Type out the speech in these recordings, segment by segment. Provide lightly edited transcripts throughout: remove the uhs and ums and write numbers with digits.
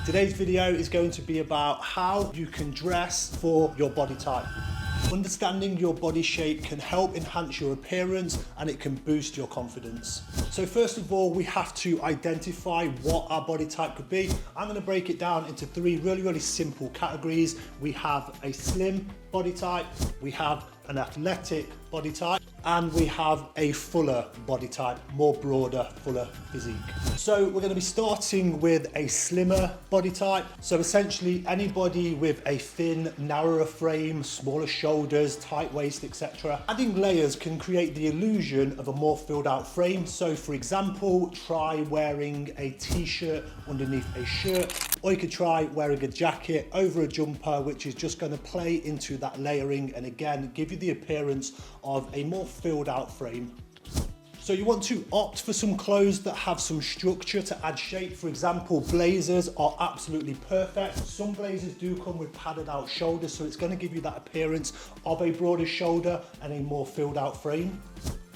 Today's video is going to be about how you can dress for your body type. Understanding your body shape can help enhance your appearance and it can boost your confidence. So first of all, we have to identify what our body type could be. I'm going to break it down into three really simple categories. We have a slim body type, we have an athletic body type, and we have a fuller body type, more broader, fuller physique. So we're going to be starting with a slimmer body type. So essentially anybody with a thin, narrower frame, smaller shoulders, tight waist, etc. Adding layers can create the illusion of a more filled out frame. So for example, try wearing a t-shirt underneath a shirt, or you could try wearing a jacket over a jumper, which is just going to play into that layering and again give you the appearance of a more filled out frame. So you want to opt for some clothes that have some structure to add shape. For example, blazers are absolutely perfect. Some blazers do come with padded out shoulders, so it's going to give you that appearance of a broader shoulder and a more filled out frame.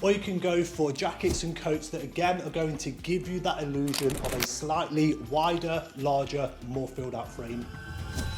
Or you can go for jackets and coats that again are going to give you that illusion of a slightly wider, larger, more filled out frame.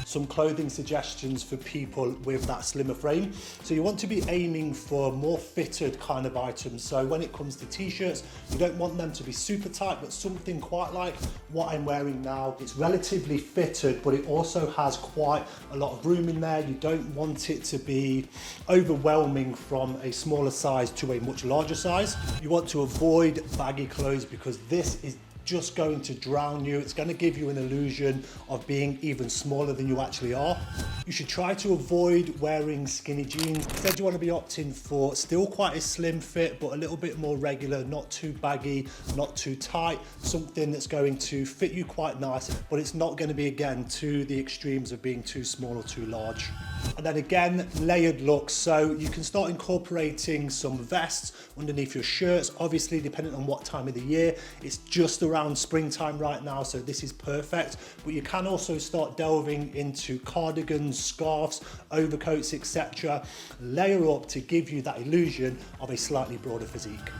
Some clothing suggestions for people with that slimmer frame. So you want to be aiming for more fitted kind of items. So when it comes to t-shirts, you don't want them to be super tight, but something quite like what I'm wearing now. It's relatively fitted, but it also has quite a lot of room in there. You don't want it to be overwhelming from a smaller size to a much larger size. You want to avoid baggy clothes because this is just going to drown you. It's going to give you an illusion of being even smaller than you actually are. You should try to avoid wearing skinny jeans. Instead, you want to be opting for still quite a slim fit, but a little bit more regular, not too baggy, not too tight, something that's going to fit you quite nice, but it's not going to be, again, to the extremes of being too small or too large. And then again, layered looks. So you can start incorporating some vests underneath your shirts, obviously depending on what time of the year. It's just around springtime right now, so this is perfect. But you can also start delving into cardigans, scarves, overcoats, etc. Layer up to give you that illusion of a slightly broader physique.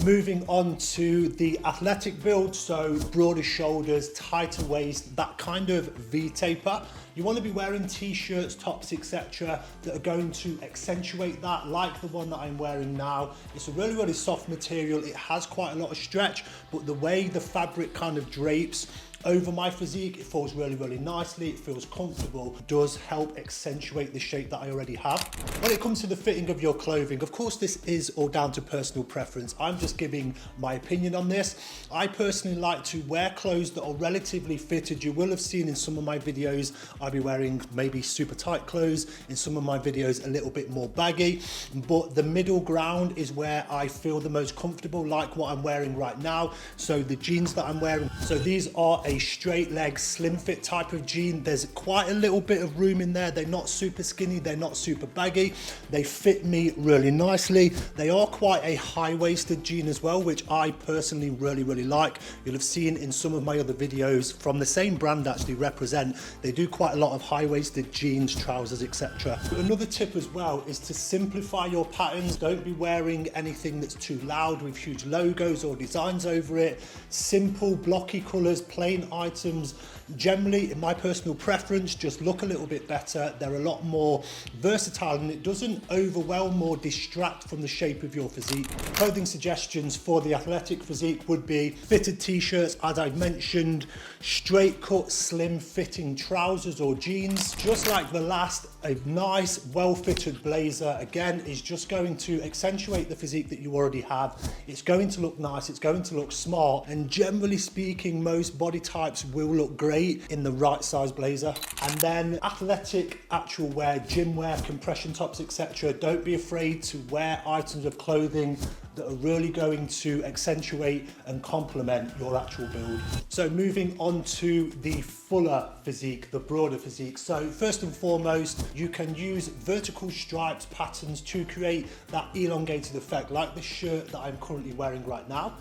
Moving on to the athletic build, so broader shoulders, tighter waist, that kind of V-taper. You want to be wearing t-shirts, tops, etc. that are going to accentuate that, like the one that I'm wearing now. It's a really soft material. It has quite a lot of stretch, but the way the fabric kind of drapes over my physique, it falls really nicely, it feels comfortable, does help accentuate the shape that I already have. When it comes to the fitting of your clothing, of course this is all down to personal preference. I'm just giving my opinion on this. I personally like to wear clothes that are relatively fitted. You will have seen in some of my videos, I'll be wearing maybe super tight clothes, in some of my videos a little bit more baggy, but the middle ground is where I feel the most comfortable, like what I'm wearing right now. So the jeans that I'm wearing, so these are a straight leg slim fit type of jean. There's quite a little bit of room in there. They're not super skinny, they're not super baggy, they fit me really nicely. They are quite a high-waisted jean as well, which I personally really like. You'll have seen in some of my other videos from the same brand, actually, Represent, they do quite a lot of high-waisted jeans, trousers, etc. Another tip as well is to simplify your patterns. Don't be wearing anything that's too loud with huge logos or designs over it. Simple blocky colors, plain items, generally, in my personal preference, just look a little bit better. They're a lot more versatile and it doesn't overwhelm or distract from the shape of your physique. Clothing suggestions for the athletic physique would be fitted t-shirts, as I mentioned, straight cut, slim fitting trousers or jeans. Just like the last, a nice, well-fitted blazer, again, is just going to accentuate the physique that you already have. It's going to look nice, it's going to look smart, and generally speaking, most body types will look great in the right size blazer. And then athletic actual wear, gym wear, compression tops, etc. Don't be afraid to wear items of clothing that are really going to accentuate and complement your actual build. So moving on to the fuller physique, the broader physique. So first and foremost, you can use vertical stripes patterns to create that elongated effect, like the shirt that I'm currently wearing right now.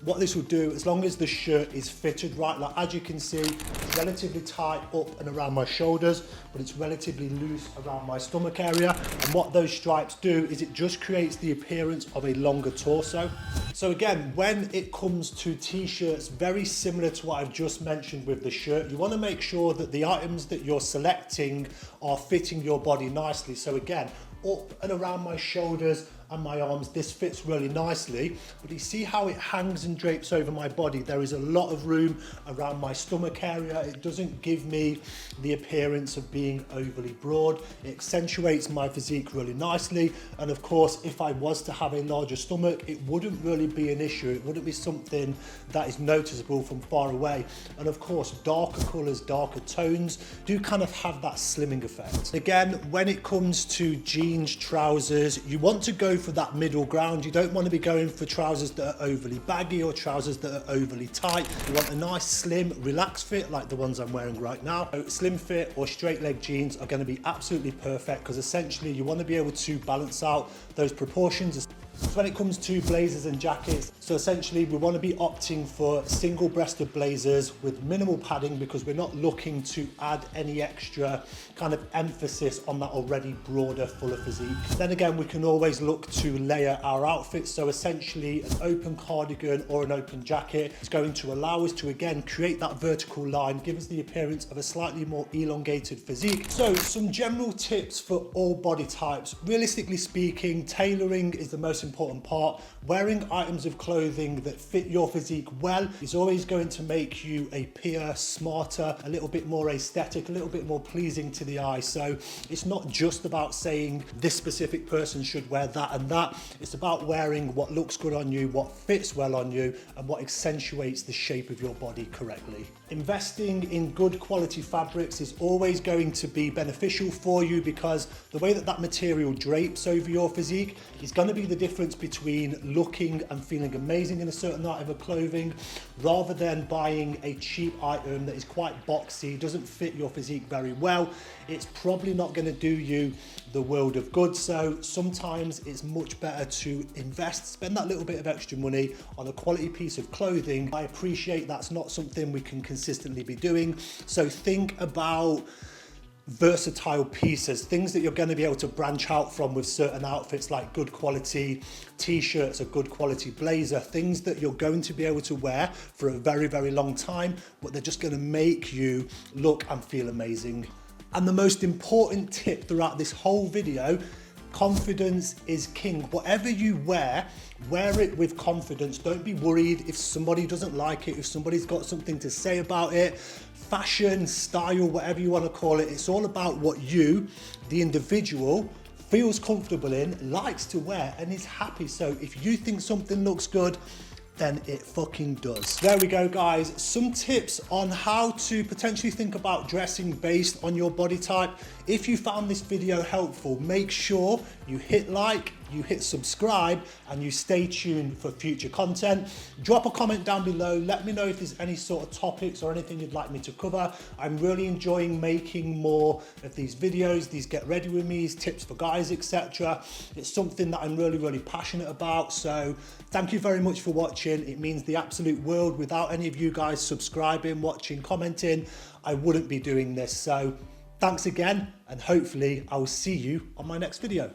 What this will do, as long as the shirt is fitted right, like as you can see, it's relatively tight up and around my shoulders, but it's relatively loose around my stomach area. And what those stripes do is it just creates the appearance of a longer torso. So again, when it comes to t-shirts, very similar to what I've just mentioned with the shirt, you want to make sure that the items that you're selecting are fitting your body nicely. So again, up and around my shoulders and my arms, this fits really nicely, but you see how it hangs and drapes over my body. There is a lot of room around my stomach area. It doesn't give me the appearance of being overly broad. It accentuates my physique really nicely, and of course, if I was to have a larger stomach, it wouldn't really be an issue. It wouldn't be something that is noticeable from far away. And of course, darker colors, darker tones do kind of have that slimming effect. Again, when it comes to jeans, trousers, you want to go for that middle ground. You don't want to be going for trousers that are overly baggy or trousers that are overly tight. You want a nice slim relaxed fit like the ones I'm wearing right now. So slim fit or straight leg jeans are going to be absolutely perfect, because essentially you want to be able to balance out those proportions. So when it comes to blazers and jackets, so essentially we want to be opting for single-breasted blazers with minimal padding, because we're not looking to add any extra kind of emphasis on that already broader, fuller physique. Then again, we can always look to layer our outfits. So essentially an open cardigan or an open jacket is going to allow us to again create that vertical line, give us the appearance of a slightly more elongated physique. So some general tips for all body types. Realistically speaking, tailoring is the most important part. Wearing items of clothing that fit your physique well is always going to make you appear smarter, a little bit more aesthetic, a little bit more pleasing to the eye. So it's not just about saying this specific person should wear that and that. It's about wearing what looks good on you, what fits well on you, and what accentuates the shape of your body correctly. Investing in good quality fabrics is always going to be beneficial for you, because the way that that material drapes over your physique is going to be the difference between looking and feeling amazing in a certain item of clothing, rather than buying a cheap item that is quite boxy, doesn't fit your physique very well. It's probably not going to do you the world of good. So sometimes it's much better to invest, spend that little bit of extra money on a quality piece of clothing. I appreciate that's not something we can consistently be doing. So think about versatile pieces, things that you're going to be able to branch out from with certain outfits, like good quality t-shirts, a good quality blazer, things that you're going to be able to wear for a very, very long time, but they're just going to make you look and feel amazing. And the most important tip throughout this whole video, confidence is king. Whatever you wear it with confidence. Don't be worried if somebody doesn't like it, if somebody's got something to say about it. Fashion, style, whatever you want to call it, it's all about what you, the individual, feels comfortable in, likes to wear, and is happy. So if you think something looks good, then it fucking does. There we go, guys. Some tips on how to potentially think about dressing based on your body type. If you found this video helpful, make sure you hit like, you hit subscribe, and you stay tuned for future content. Drop a comment down below. Let me know if there's any sort of topics or anything you'd like me to cover. I'm really enjoying making more of these videos, these get ready with me's, tips for guys, etc. It's something that I'm really, really passionate about. So thank you very much for watching. It means the absolute world. Without any of you guys subscribing, watching, commenting, I wouldn't be doing this. So thanks again, and hopefully I will see you on my next video.